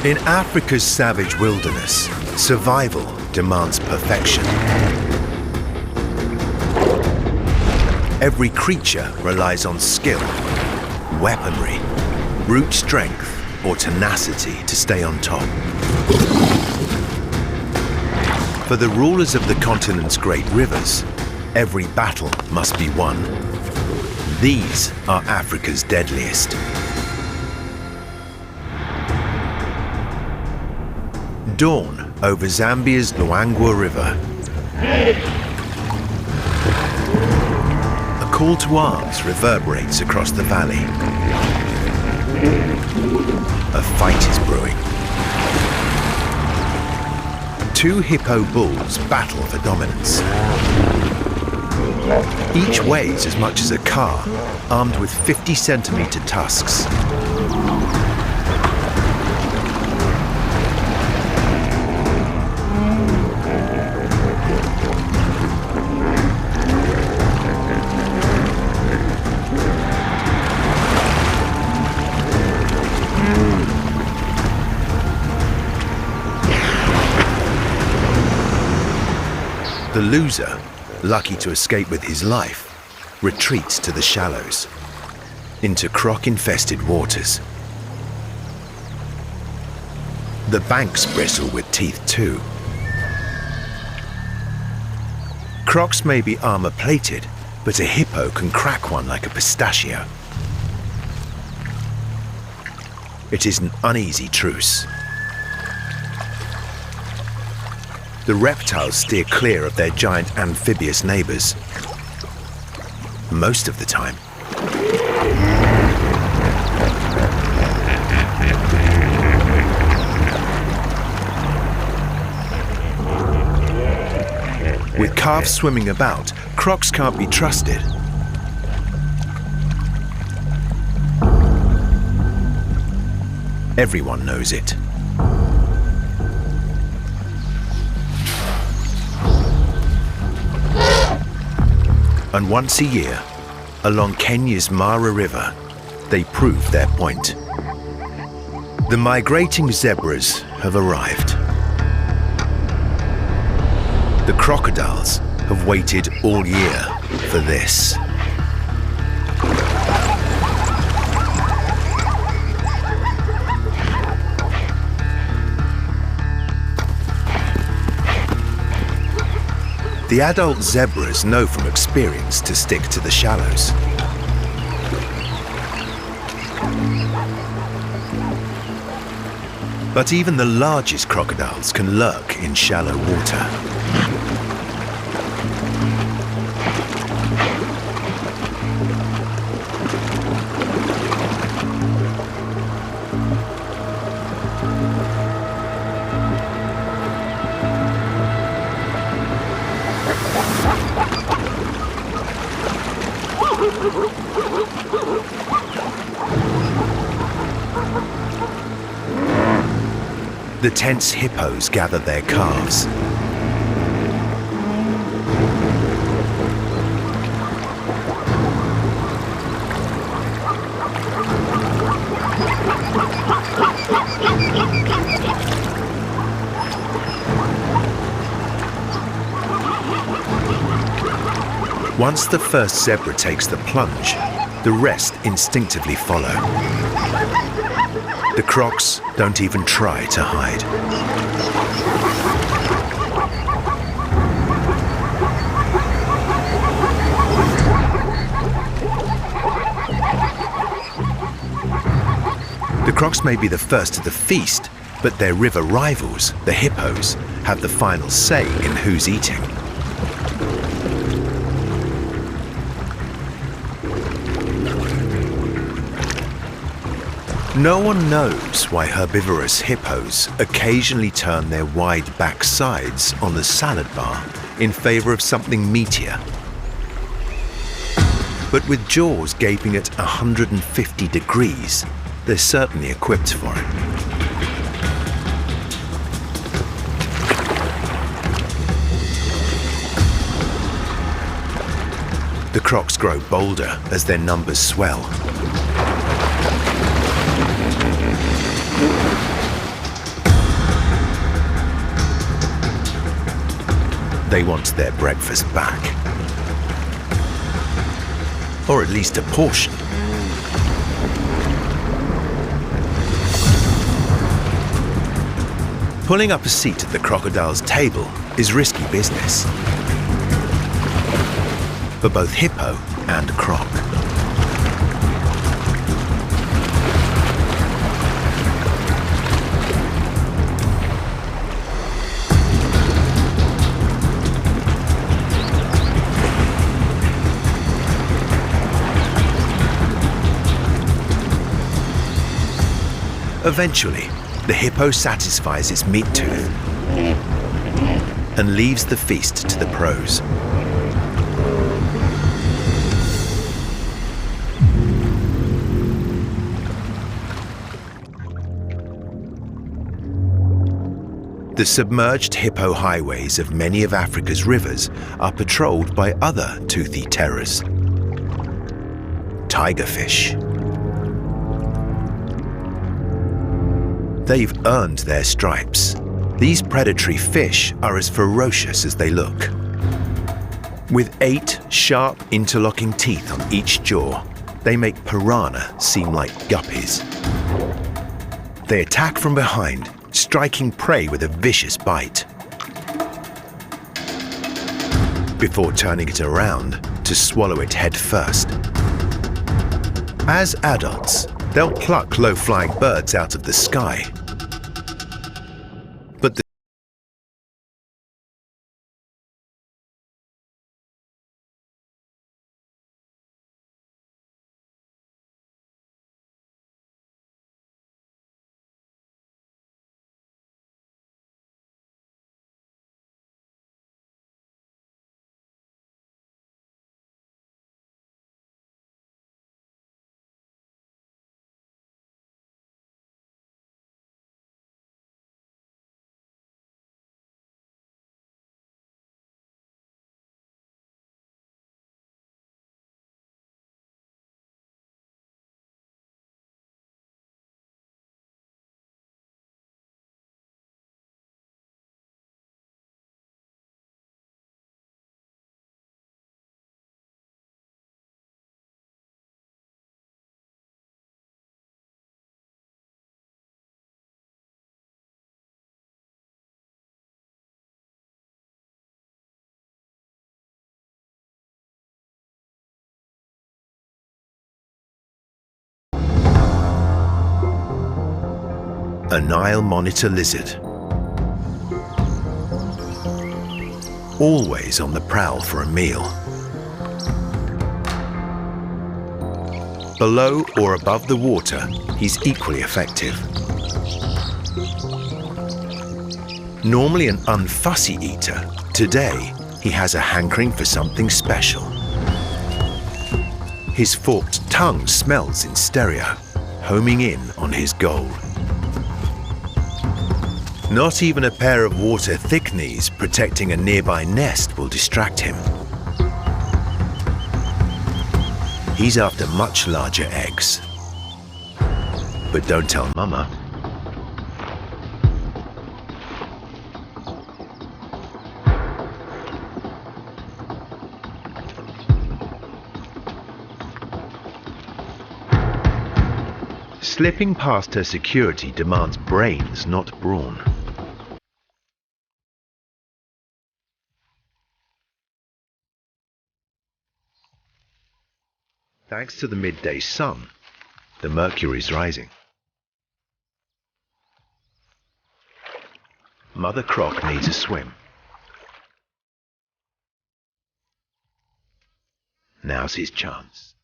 In Africa's savage wilderness, survival demands perfection. Every creature relies on skill, weaponry, brute strength, or tenacity to stay on top. For the rulers of the continent's great rivers, every battle must be won. These are Africa's deadliest. Dawn over Zambia's Luangwa River. A call to arms reverberates across the valley. A fight is brewing. Two hippo bulls battle for dominance. Each weighs as much as a car, armed with 50-centimeter tusks. The loser, lucky to escape with his life, retreats to the shallows, into croc-infested waters. The banks bristle with teeth too. Crocs may be armor-plated, but a hippo can crack one like a pistachio. It is an uneasy truce. The reptiles steer clear of their giant amphibious neighbors. Most of the time. With calves swimming about, crocs can't be trusted. Everyone knows it. And once a year, along Kenya's Mara River, they prove their point. The migrating zebras have arrived. The crocodiles have waited all year for this. The adult zebras know from experience to stick to the shallows. But even the largest crocodiles can lurk in shallow water. The tense hippos gather their calves. Once the first zebra takes the plunge, the rest instinctively follow. The crocs don't even try to hide. The crocs may be the first to the feast, but their river rivals, the hippos, have the final say in who's eating. No one knows why herbivorous hippos occasionally turn their wide back sides on the salad bar in favor of something meatier. But with jaws gaping at 150 degrees, they're certainly equipped for it. The crocs grow bolder as their numbers swell. They want their breakfast back. Or at least a portion. Pulling up a seat at the crocodile's table is risky business for both hippo and croc. Eventually, the hippo satisfies its meat tooth and leaves the feast to the pros. The submerged hippo highways of many of Africa's rivers are patrolled by other toothy terrors. Tigerfish. They've earned their stripes. These predatory fish are as ferocious as they look. With 8 sharp interlocking teeth on each jaw, they make piranha seem like guppies. They attack from behind, striking prey with a vicious bite, before turning it around to swallow it head first. As adults, they'll pluck low-flying birds out of the sky. But a Nile monitor lizard, always on the prowl for a meal. Below or above the water, he's equally effective. Normally an unfussy eater, today he has a hankering for something special. His forked tongue smells in stereo, homing in on his goal. Not even a pair of water thick knees protecting a nearby nest will distract him. He's after much larger eggs. But don't tell Mama. Slipping past her security demands brains, not brawn. Thanks to the midday sun, the mercury's rising. Mother Croc needs a swim. Now's his chance.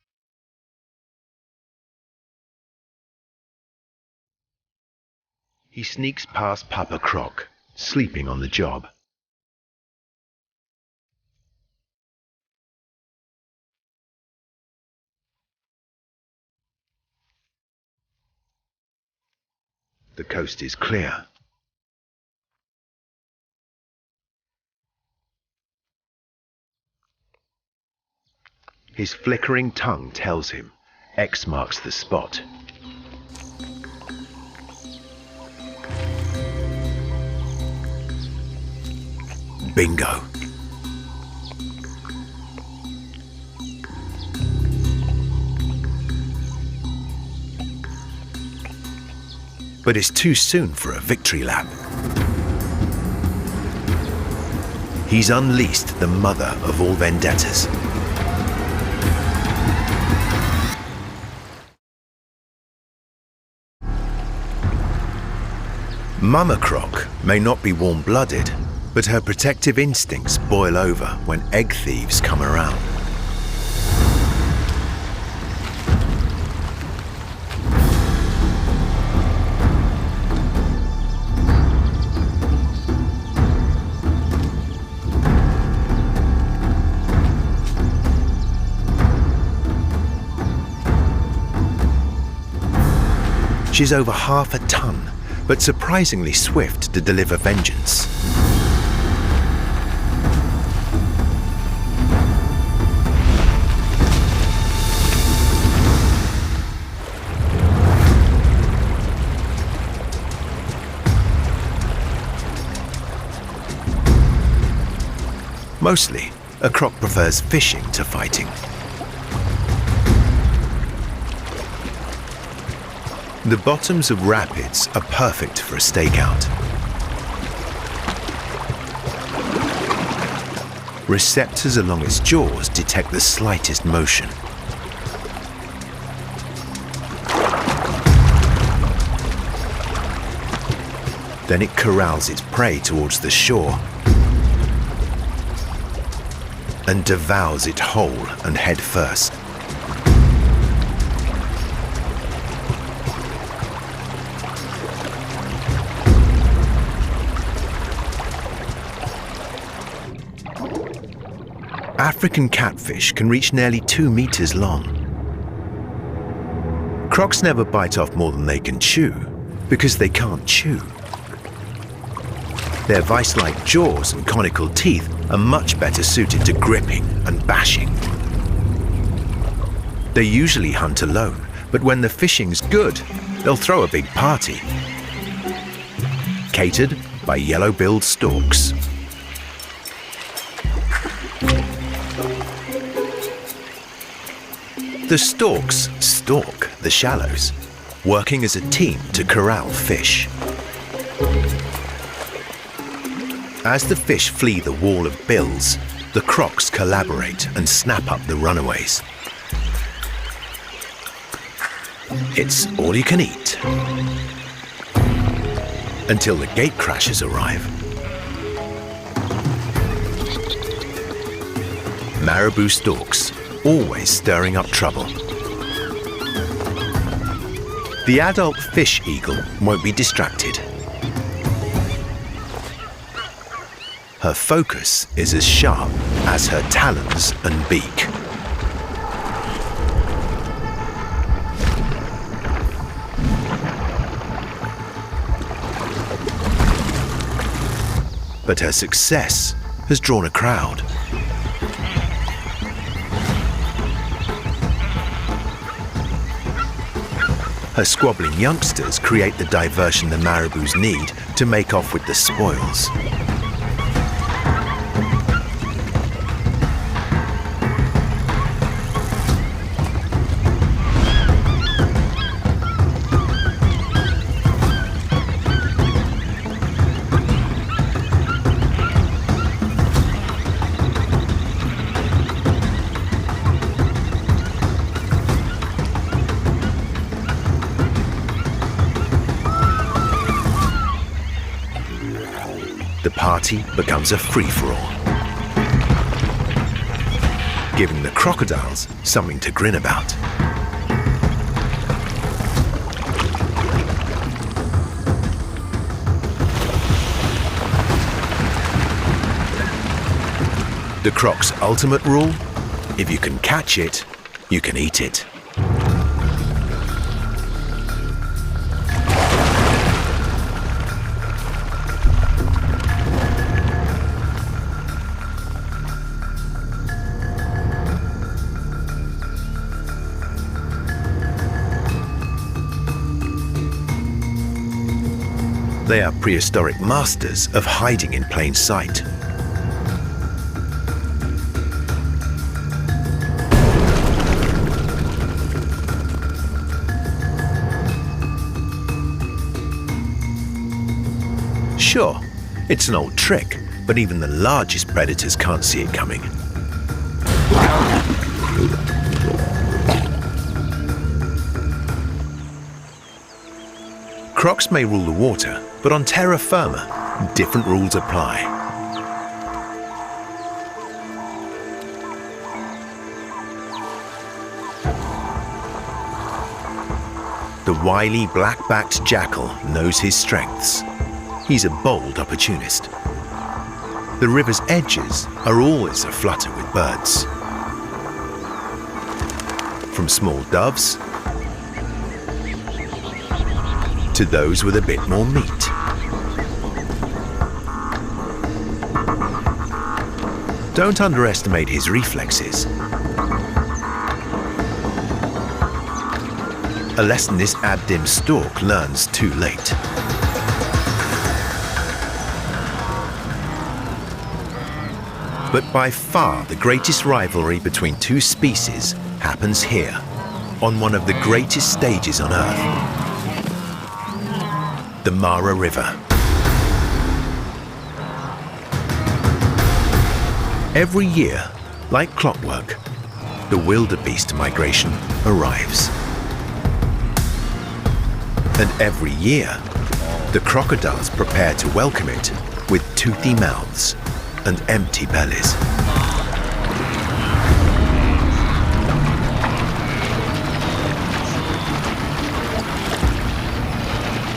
He sneaks past Papa Croc, sleeping on the job. The coast is clear. His flickering tongue tells him X marks the spot. Bingo. but it's too soon for a victory lap. He's unleashed the mother of all vendettas. Mama Croc may not be warm-blooded, but her protective instincts boil over when egg thieves come around. She's over half a ton, but surprisingly swift to deliver vengeance. Mostly, a croc prefers fishing to fighting. The bottoms of rapids are perfect for a stakeout. Receptors along its jaws detect the slightest motion. Then it corrals its prey towards the shore and devours it whole and head first. African catfish can reach nearly 2 meters long. Crocs never bite off more than they can chew because they can't chew. Their vice-like jaws and conical teeth are much better suited to gripping and bashing. They usually hunt alone, but when the fishing's good, they'll throw a big party. Catered by yellow-billed storks. The storks stalk the shallows, working as a team to corral fish. As the fish flee the wall of bills, the crocs collaborate and snap up the runaways. It's all you can eat until the gatecrashers arrive. Marabou storks, always stirring up trouble. The adult fish eagle won't be distracted. Her focus is as sharp as her talons and beak. But her success has drawn a crowd. Her squabbling youngsters create the diversion the marabous need to make off with the spoils. The party becomes a free-for-all, giving the crocodiles something to grin about. The croc's ultimate rule: if you can catch it, you can eat it. They are prehistoric masters of hiding in plain sight. Sure, it's an old trick, but even the largest predators can't see it coming. Crocs may rule the water, but on terra firma, different rules apply. The wily black-backed jackal knows his strengths. He's a bold opportunist. The river's edges are always aflutter with birds. From small doves to those with a bit more meat. Don't underestimate his reflexes. A lesson this abdim stork learns too late. But by far the greatest rivalry between two species happens here, on one of the greatest stages on Earth. The Mara River. Every year, like clockwork, the wildebeest migration arrives. And every year, the crocodiles prepare to welcome it with toothy mouths and empty bellies.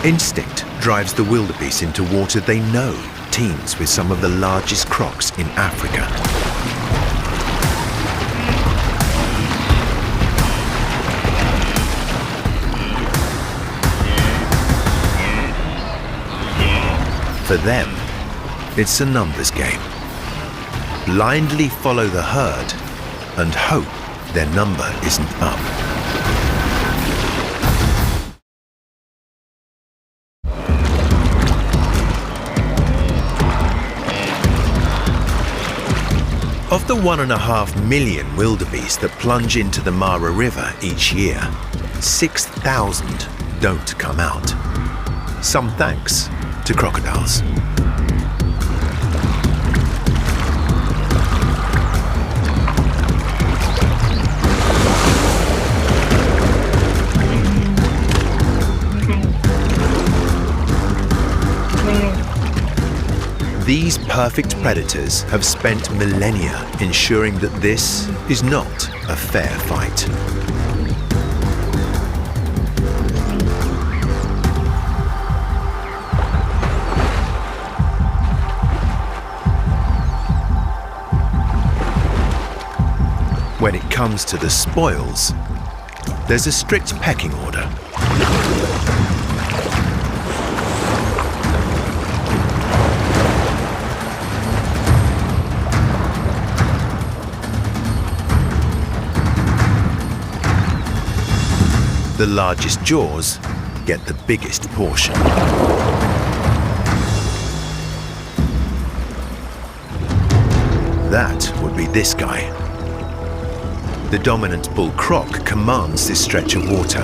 Instinct drives the wildebeest into water they know teems with some of the largest crocs in Africa. For them, it's a numbers game. Blindly follow the herd and hope their number isn't up. Of the 1.5 million wildebeest that plunge into the Mara River each year, 6,000 don't come out. Some thanks to crocodiles. These perfect predators have spent millennia ensuring that this is not a fair fight. When it comes to the spoils, there's a strict pecking order. The largest jaws get the biggest portion. That would be this guy. The dominant bull croc commands this stretch of water.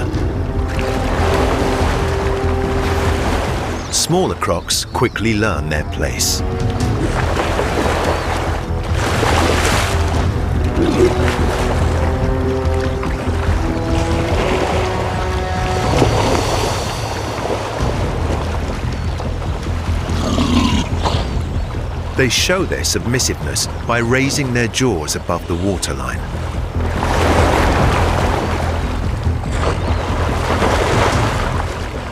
Smaller crocs quickly learn their place. They show their submissiveness by raising their jaws above the waterline.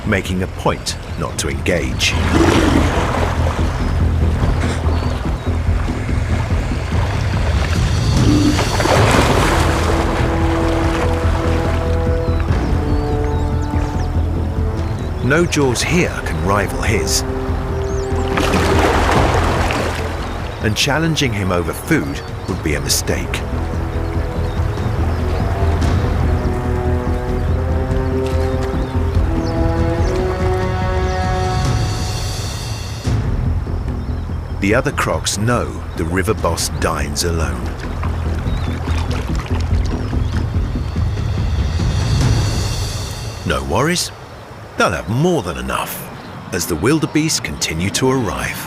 Making a point not to engage. No jaws here can rival his. And challenging him over food would be a mistake. The other crocs know the river boss dines alone. No worries, they'll have more than enough, as the wildebeest continue to arrive.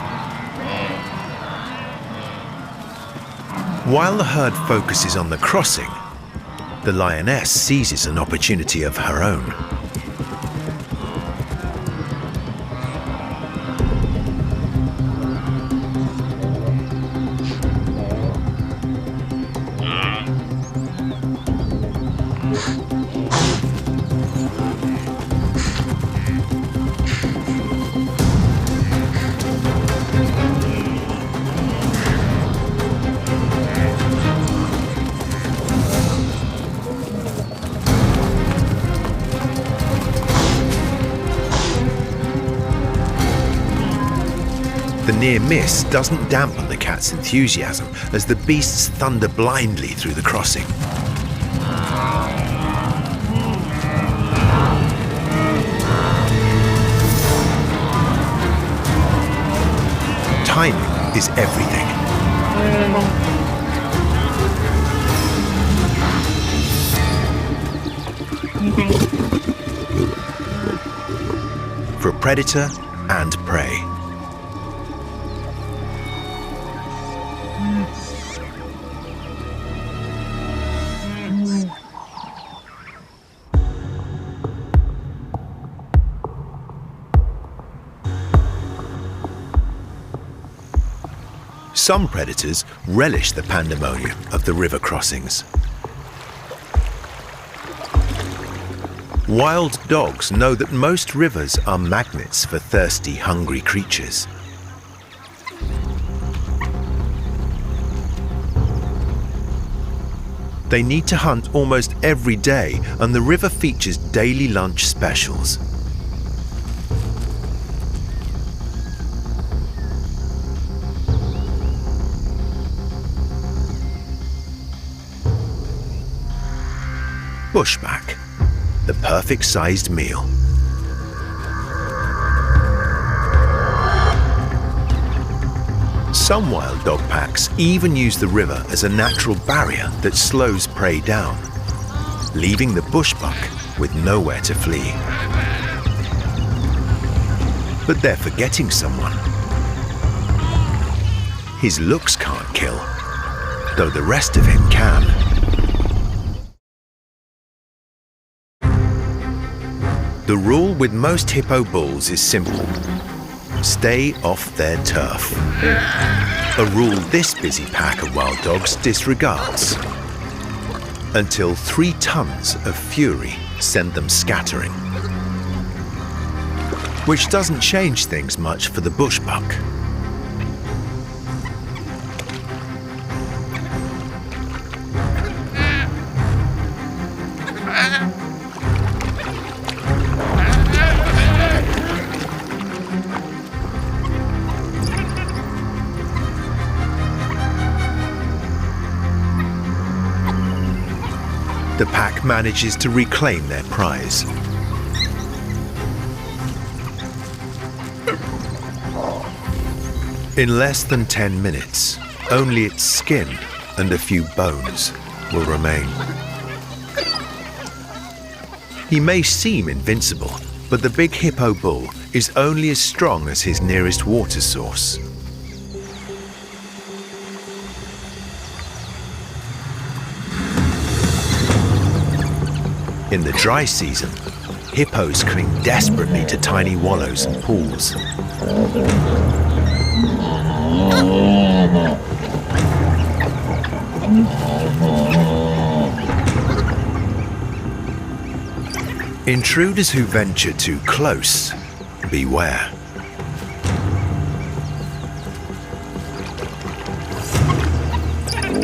While the herd focuses on the crossing, the lioness seizes an opportunity of her own. The near miss doesn't dampen the cat's enthusiasm as the beasts thunder blindly through the crossing. Timing is everything. For predator and prey. Some predators relish the pandemonium of the river crossings. Wild dogs know that most rivers are magnets for thirsty, hungry creatures. They need to hunt almost every day, and the river features daily lunch specials. Bushback, the perfect-sized meal. Some wild dog packs even use the river as a natural barrier that slows prey down, leaving the bushbuck with nowhere to flee. But they're forgetting someone. His looks can't kill, though the rest of him can. The rule with most hippo bulls is simple. Stay off their turf. A rule this busy pack of wild dogs disregards. Until 3 tons of fury send them scattering. Which doesn't change things much for the bushbuck. The pack manages to reclaim their prize. In less than 10 minutes, only its skin and a few bones will remain. He may seem invincible, but the big hippo bull is only as strong as his nearest water source. In the dry season, hippos cling desperately to tiny wallows and pools. Intruders who venture too close, beware.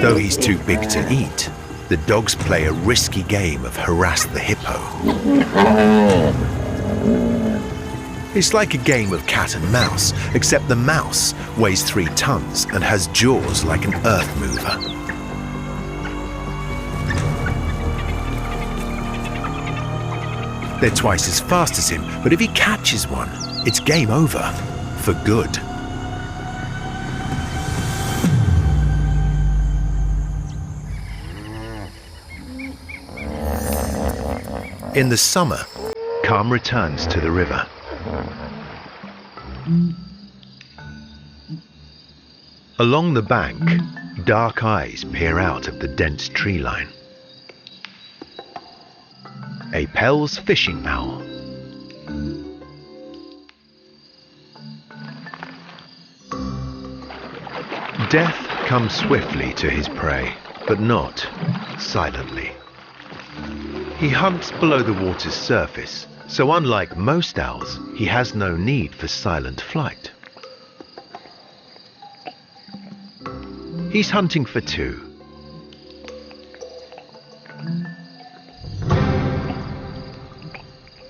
Though he's too big to eat, the dogs play a risky game of harass the hippo. It's like a game of cat and mouse, except the mouse weighs 3 tons and has jaws like an earth mover. They're twice as fast as him, but if he catches one, it's game over, for good. In the summer, calm returns to the river. Along the bank, dark eyes peer out of the dense tree line. A Pell's fishing owl. Death comes swiftly to his prey, but not silently. He hunts below the water's surface, so unlike most owls, he has no need for silent flight. He's hunting for two.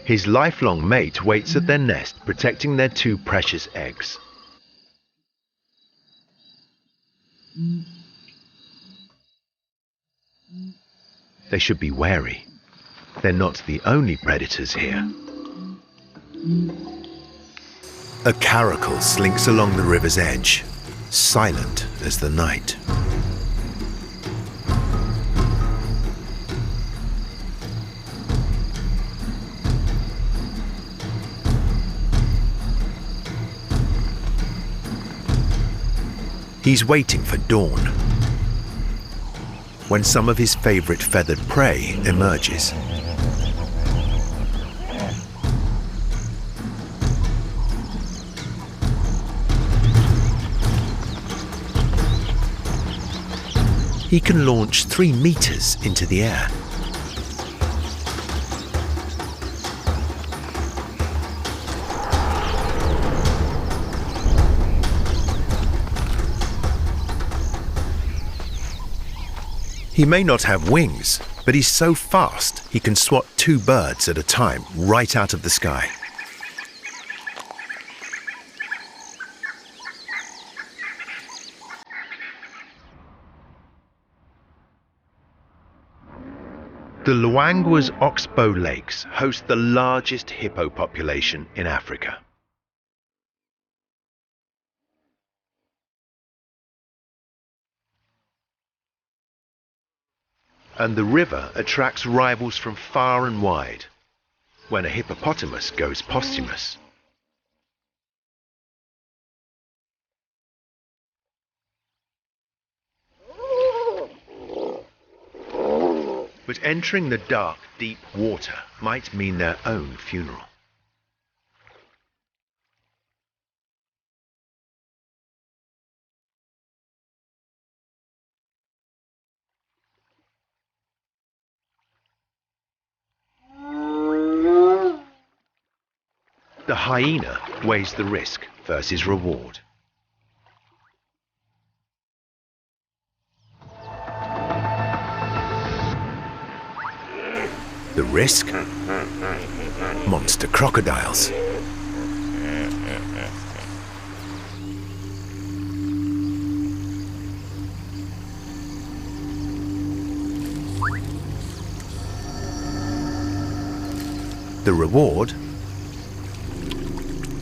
His lifelong mate waits at their nest, protecting their two precious eggs. They should be wary. They're not the only predators here. A caracal slinks along the river's edge, silent as the night. He's waiting for dawn, when some of his favorite feathered prey emerges. He can launch 3 meters into the air. He may not have wings, but he's so fast he can swat 2 birds at a time right out of the sky. The Luangwa's Oxbow Lakes host the largest hippo population in Africa. And the river attracts rivals from far and wide, when a hippopotamus goes posthumous. But entering the dark, deep water might mean their own funeral. The hyena weighs the risk versus reward. The risk? Monster crocodiles. The reward?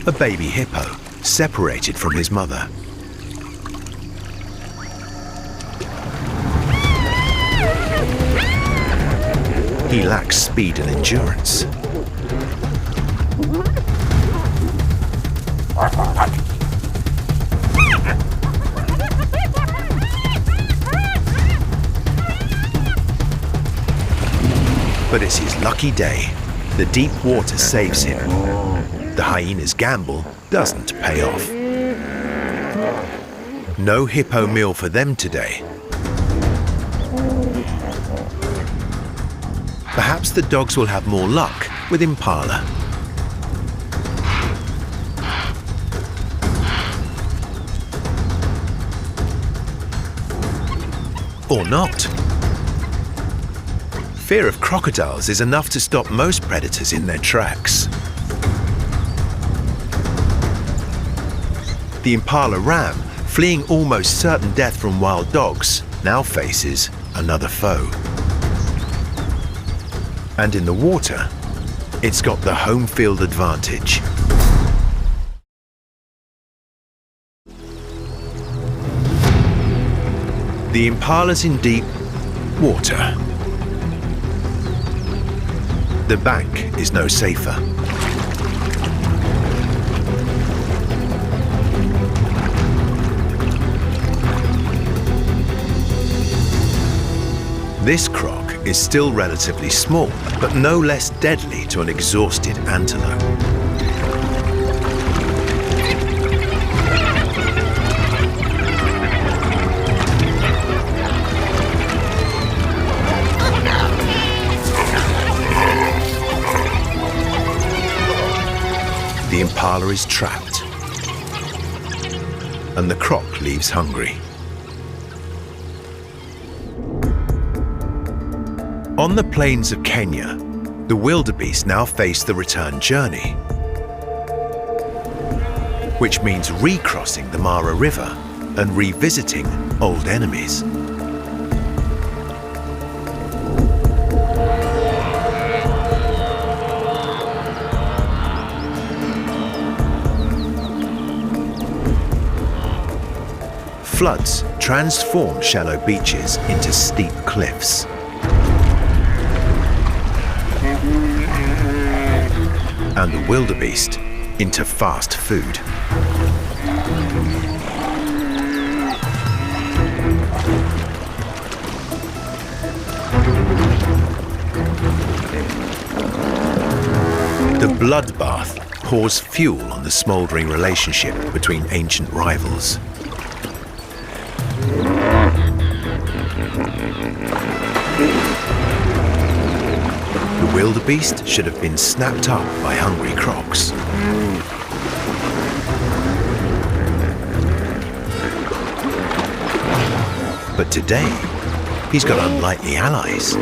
A baby hippo, separated from his mother. He lacks speed and endurance. But it's his lucky day. The deep water saves him. The hyena's gamble doesn't pay off. No hippo meal for them today. Perhaps the dogs will have more luck with impala. Or not. Fear of crocodiles is enough to stop most predators in their tracks. The impala ram, fleeing almost certain death from wild dogs, now faces another foe. And in the water, it's got the home field advantage. The impala's in deep water. The bank is no safer. This croc is still relatively small, but no less deadly to an exhausted antelope. The impala is trapped, and the croc leaves hungry. On the plains of Kenya, the wildebeest now face the return journey, which means recrossing the Mara River and revisiting old enemies. Floods transform shallow beaches into steep cliffs. And the wildebeest into fast food. The bloodbath pours fuel on the smouldering relationship between ancient rivals. The wildebeest should have been snapped up by hungry crocs. But today, he's got unlikely allies.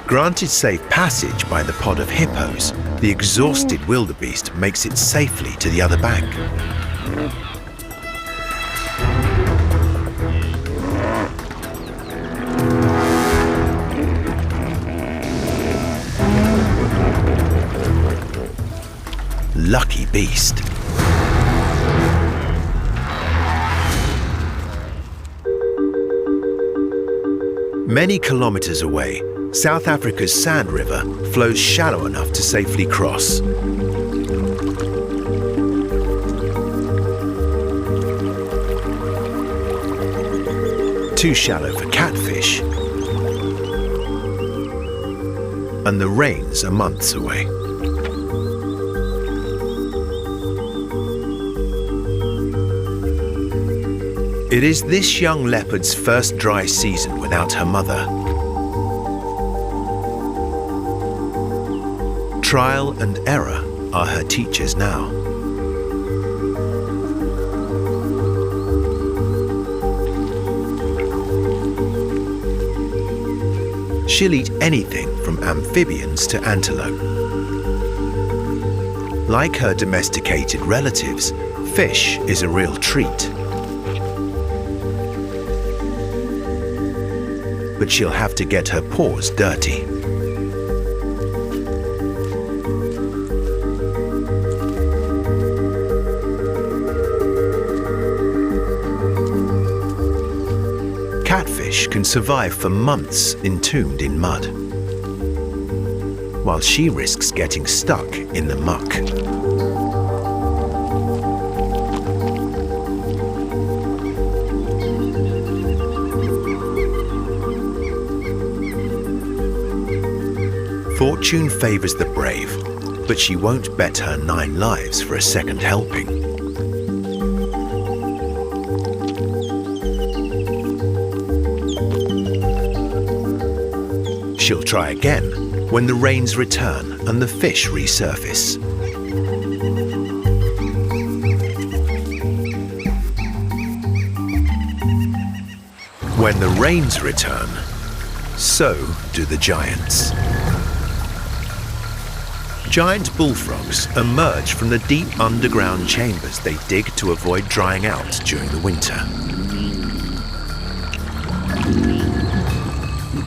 Granted safe passage by the pod of hippos, the exhausted wildebeest makes it safely to the other bank. Lucky beast. Many kilometers away, South Africa's Sand River flows shallow enough to safely cross. Too shallow for catfish, and the rains are months away. It is this young leopard's first dry season without her mother. Trial and error are her teachers now. She'll eat anything from amphibians to antelope. Like her domesticated relatives, fish is a real treat. But she'll have to get her paws dirty. Catfish can survive for months entombed in mud, while she risks getting stuck in the muck. Fortune favors the brave, but she won't bet her 9 lives for a second helping. She'll try again when the rains return and the fish resurface. When the rains return, so do the giants. Giant bullfrogs emerge from the deep underground chambers they dig to avoid drying out during the winter.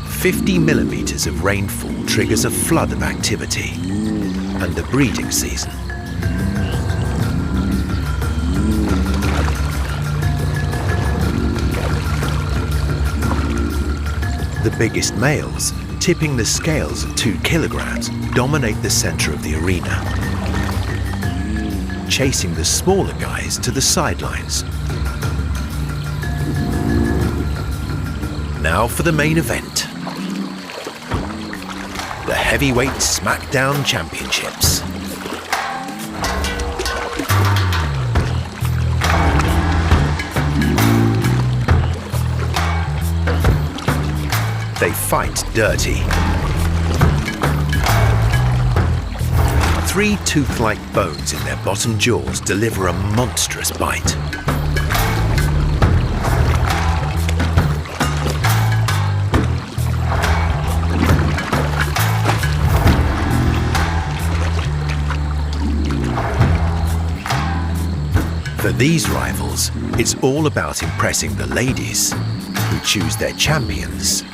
50 millimeters of rainfall triggers a flood of activity and the breeding season. The biggest males, tipping the scales at 2 kilograms, dominate the center of the arena, chasing the smaller guys to the sidelines. Now for the main event. The Heavyweight Smackdown Championships. They fight dirty. 3 tooth-like bones in their bottom jaws deliver a monstrous bite. For these rivals, it's all about impressing the ladies, who choose their champions.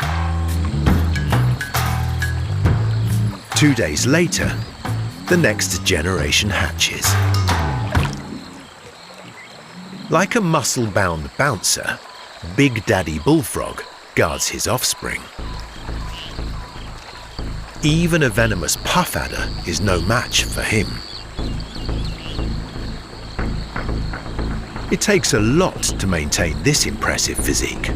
2 days later, the next generation hatches. Like a muscle-bound bouncer, Big Daddy Bullfrog guards his offspring. Even a venomous puff adder is no match for him. It takes a lot to maintain this impressive physique.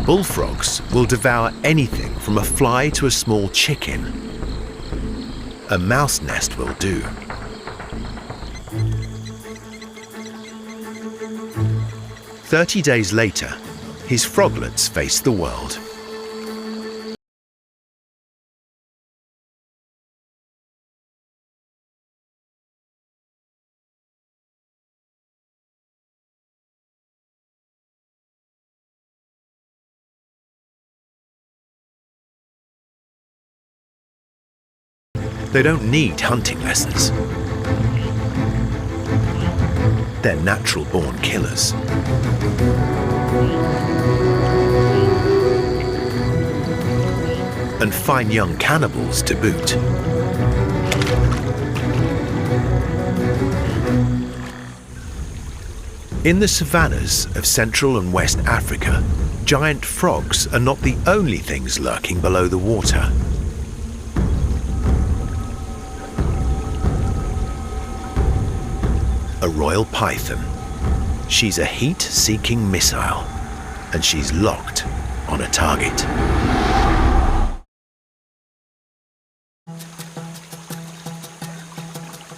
Bullfrogs will devour anything from a fly to a small chicken. A mouse nest will do. "30 days later, his froglets face the world. They don't need hunting lessons. They're natural-born killers. And fine young cannibals to boot. In the savannas of Central and West Africa, giant frogs are not the only things lurking below the water. A royal python. She's a heat-seeking missile, and she's locked on a target.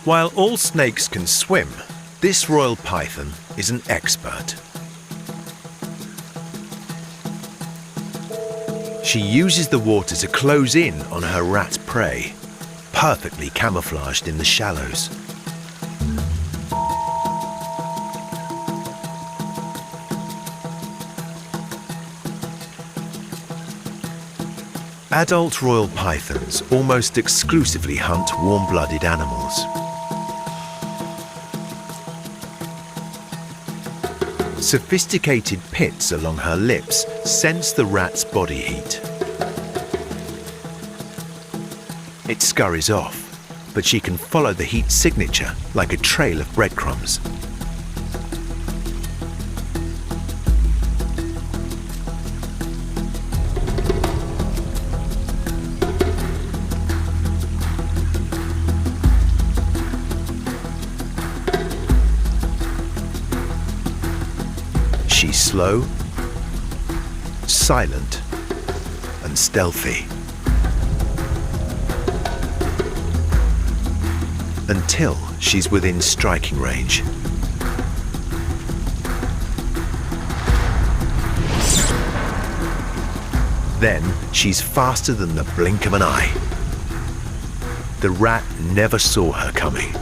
While all snakes can swim, this royal python is an expert. She uses the water to close in on her rat prey, perfectly camouflaged in the shallows. Adult royal pythons almost exclusively hunt warm-blooded animals. Sophisticated pits along her lips sense the rat's body heat. It scurries off, but she can follow the heat signature like a trail of breadcrumbs. She's slow, silent, and stealthy. Until she's within striking range. Then she's faster than the blink of an eye. The rat never saw her coming.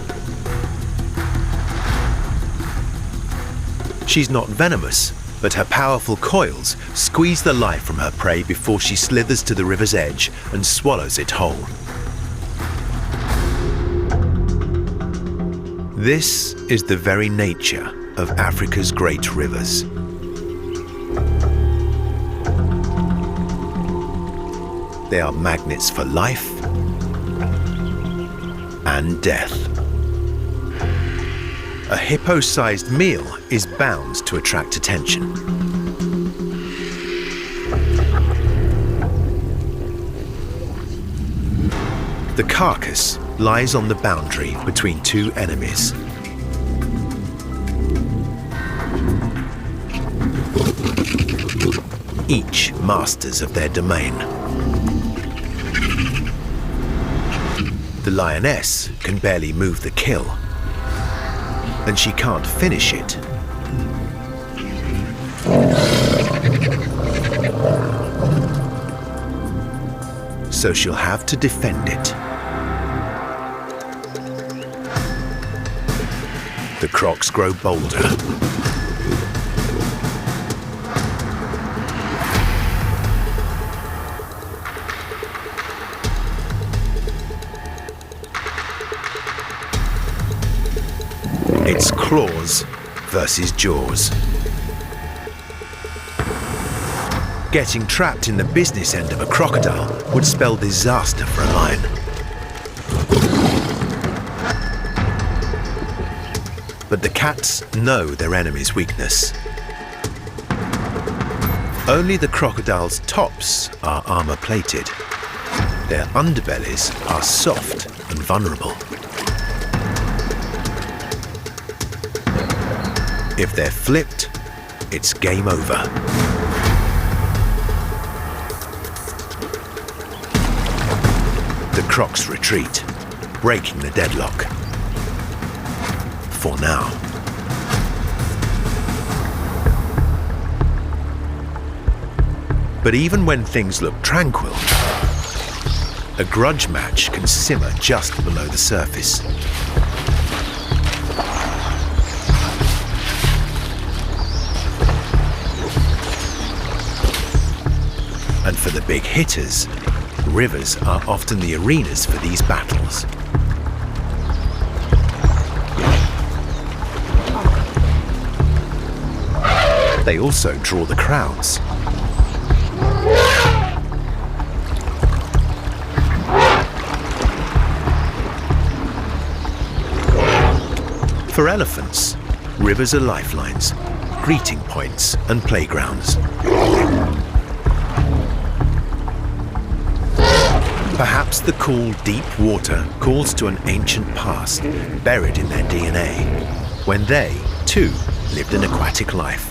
She's not venomous, but her powerful coils squeeze the life from her prey before she slithers to the river's edge and swallows it whole. This is the very nature of Africa's great rivers. They are magnets for life and death. a hippo-sized meal is bound to attract attention. The carcass lies on the boundary between two enemies. Each masters of their domain. The lioness can barely move the kill, and she can't finish it. So she'll have to defend it. The crocs grow bolder. It's claws versus jaws. Getting trapped in the business end of a crocodile would spell disaster for a lion. But the cats know their enemy's weakness. Only the crocodile's tops are armor-plated. Their underbellies are soft and vulnerable. If they're flipped, it's game over. The crocs retreat, breaking the deadlock. For now. But even when things look tranquil, a grudge match can simmer just below the surface. And for the big hitters, rivers are often the arenas for these battles. They also draw the crowds. For elephants, rivers are lifelines, greeting points, and playgrounds. Perhaps the cool, deep water calls to an ancient past buried in their DNA, when they, too, lived an aquatic life.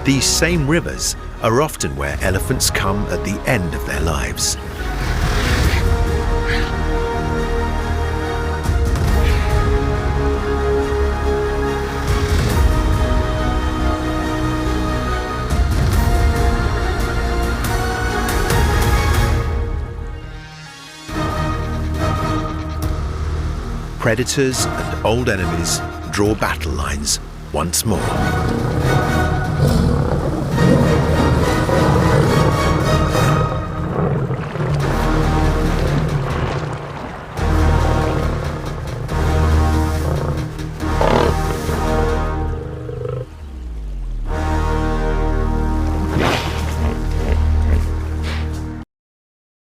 These same rivers are often where elephants come at the end of their lives. Predators and old enemies draw battle lines once more.